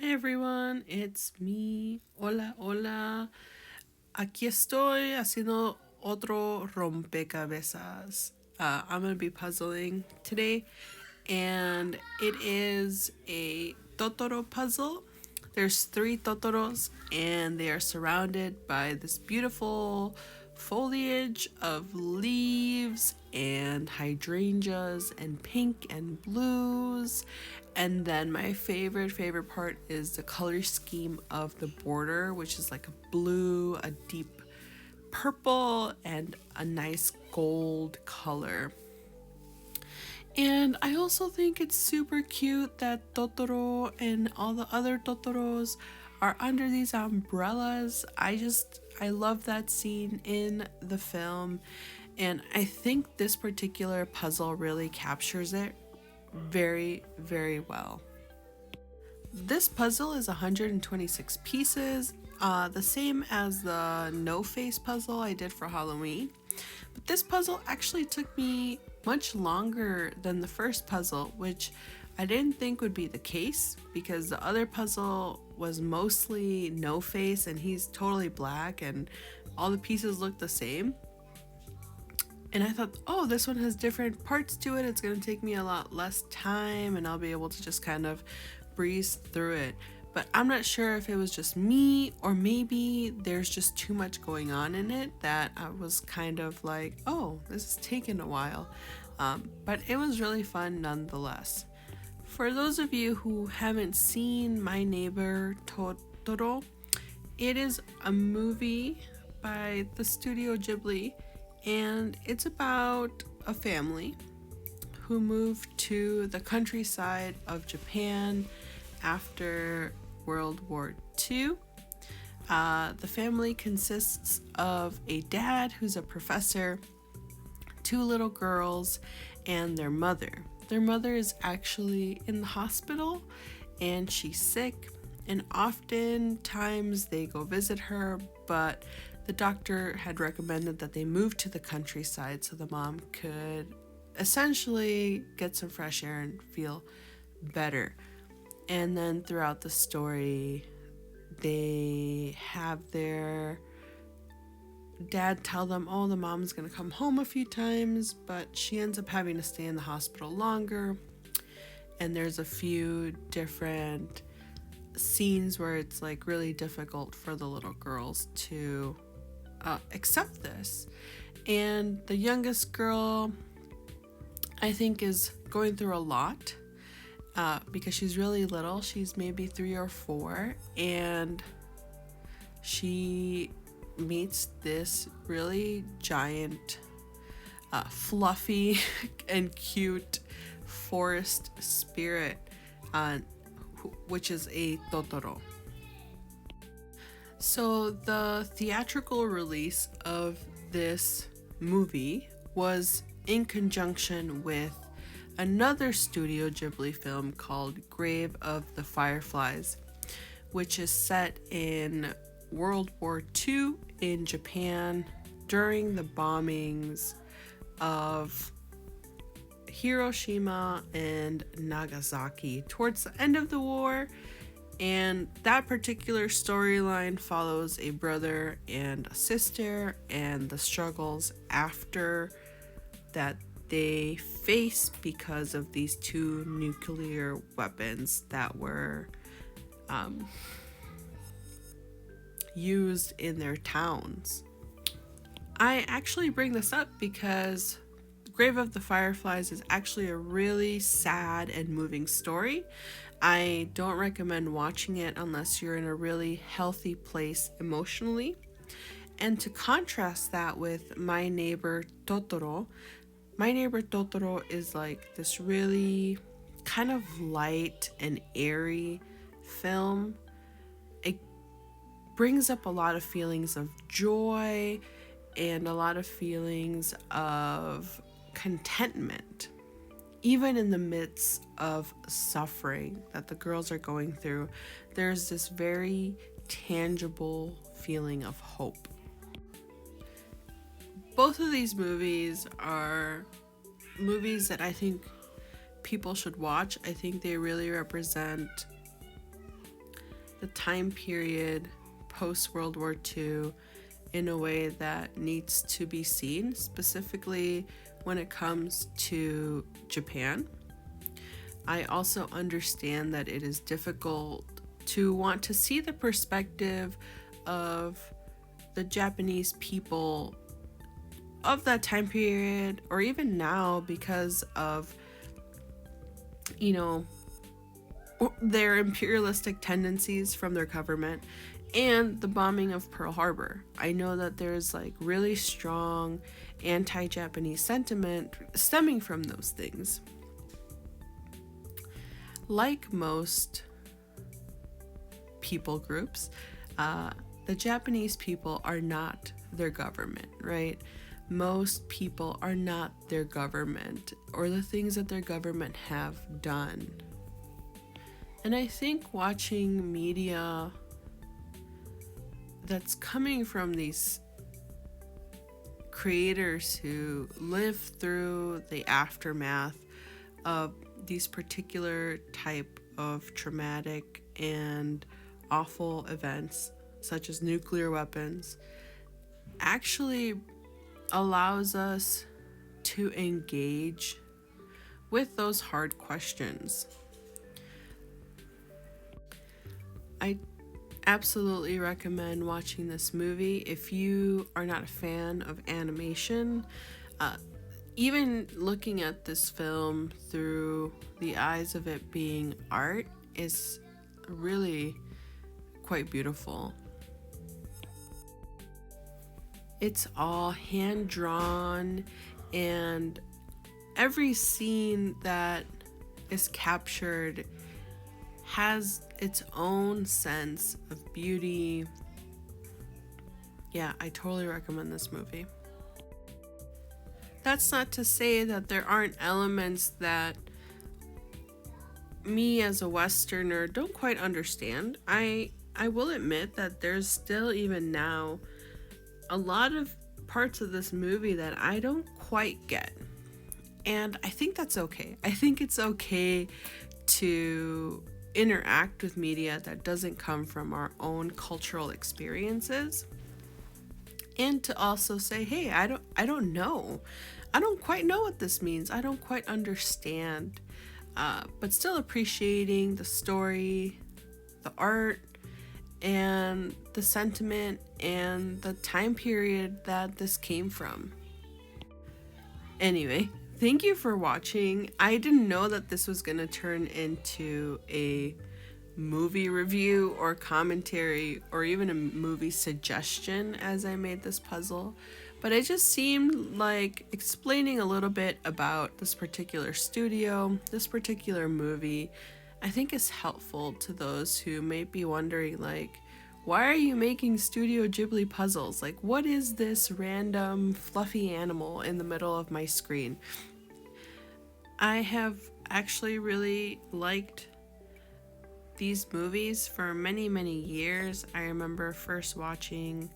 Hi everyone, it's me. Hola, hola. Aquí estoy haciendo otro rompecabezas. I'm gonna be puzzling today, and it is a Totoro puzzle. There's three Totoros, and they are surrounded by this beautiful foliage of leaves and hydrangeas and pink and blues. And then my favorite part is the color scheme of the border, which is like a blue, a deep purple, and a nice gold color. And I also think it's super cute that Totoro and all the other Totoros are under these umbrellas. I love that scene in the film, and I think this particular puzzle really captures it very well. This puzzle is 126 pieces, the same as the no face puzzle I did for Halloween. But this puzzle actually took me much longer than the first puzzle, which I didn't think would be the case because the other puzzle was mostly no face and he's totally black and all the pieces look the same. And I thought, oh, this one has different parts to it. It's going to take me a lot less time and I'll be able to just kind of breeze through it. But I'm not sure if it was just me or maybe there's just too much going on in it that I was kind of like, oh, this is taking a while. But it was really fun nonetheless. For those of you who haven't seen My Neighbor Totoro, it is a movie by the Studio Ghibli, and it's about a family who moved to the countryside of Japan after World War II. The family consists of a dad who's a professor, two little girls, and their mother. Their mother is actually in the hospital and she's sick, and oftentimes they go visit her, but the doctor had recommended that they move to the countryside so the mom could essentially get some fresh air and feel better. And then throughout the story, they have their dad tell them, oh, the mom's gonna come home a few times, but she ends up having to stay in the hospital longer. And there's a few different scenes where it's like really difficult for the little girls to accept this. And the youngest girl, I think, is going through a lot because she's really little. She's maybe 3 or 4, and she meets this really giant, fluffy and cute forest spirit, which is a Totoro. So the theatrical release of this movie was in conjunction with another Studio Ghibli film called Grave of the Fireflies, which is set in World War II in Japan during the bombings of Hiroshima and Nagasaki towards the end of the war. And that particular storyline follows a brother and a sister and the struggles after that they face because of these two nuclear weapons that were used in their towns. I actually bring this up because Grave of the Fireflies is actually a really sad and moving story. I don't recommend watching it unless you're in a really healthy place emotionally. And to contrast that with My Neighbor Totoro, My Neighbor Totoro is like this really kind of light and airy film. It brings up a lot of feelings of joy and a lot of feelings of contentment, even in the midst of suffering that the girls are going through. There's this very tangible feeling of hope. Both of these movies are movies that I think people should watch. I think they really represent the time period post World War II in a way that needs to be seen, specifically when it comes to Japan. I also understand that it is difficult to want to see the perspective of the Japanese people of that time period, or even now, because of, you know, their imperialistic tendencies from their government and the bombing of Pearl Harbor. I know that there's like really strong anti-Japanese sentiment stemming from those things. Like most people groups, the Japanese people are not their government, right? Most people are not their government or the things that their government have done. And I think watching media that's coming from these creators who live through the aftermath of these particular type of traumatic and awful events, such as nuclear weapons, actually allows us to engage with those hard questions. I absolutely recommend watching this movie if you are not a fan of animation. Even looking at this film through the eyes of it being art is really quite beautiful. It's all hand drawn, and every scene that is captured has its own sense of beauty. Yeah, I totally recommend this movie. That's not to say that there aren't elements that me as a Westerner don't quite understand. I will admit that there's still, even now, a lot of parts of this movie that I don't quite get. And I think that's okay. I think it's okay to interact with media that doesn't come from our own cultural experiences, and to also say, hey, I don't know. I don't quite know what this means. I don't quite understand. But still appreciating the story, the art, and the sentiment and the time period that this came from. Anyway, thank you for watching. I didn't know that this was gonna turn into a movie review or commentary or even a movie suggestion as I made this puzzle, but it just seemed like explaining a little bit about this particular studio, this particular movie, I think is helpful to those who may be wondering, like, why are you making Studio Ghibli puzzles? Like, what is this random fluffy animal in the middle of my screen? I have actually really liked these movies for many, many years. I remember first watching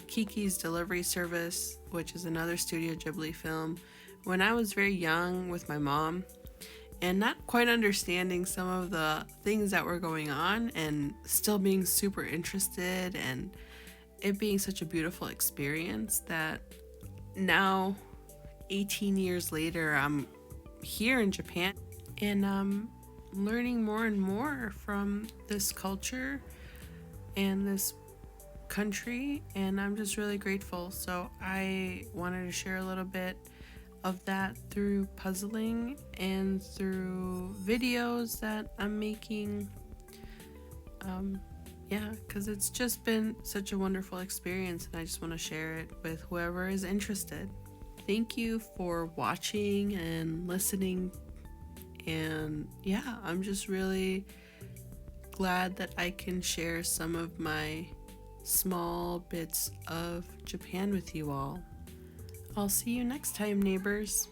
Kiki's Delivery Service, which is another Studio Ghibli film, when I was very young with my mom, and not quite understanding some of the things that were going on and still being super interested, and it being such a beautiful experience that now 18 years later I'm here in Japan and I'm learning more and more from this culture and this country, and I'm just really grateful. So I wanted to share a little bit of that through puzzling and through videos that I'm making. Because it's just been such a wonderful experience, and I just want to share it with whoever is interested. Thank you for watching and listening, and yeah, I'm just really glad that I can share some of my small bits of Japan with you all. I'll see you next time, neighbors.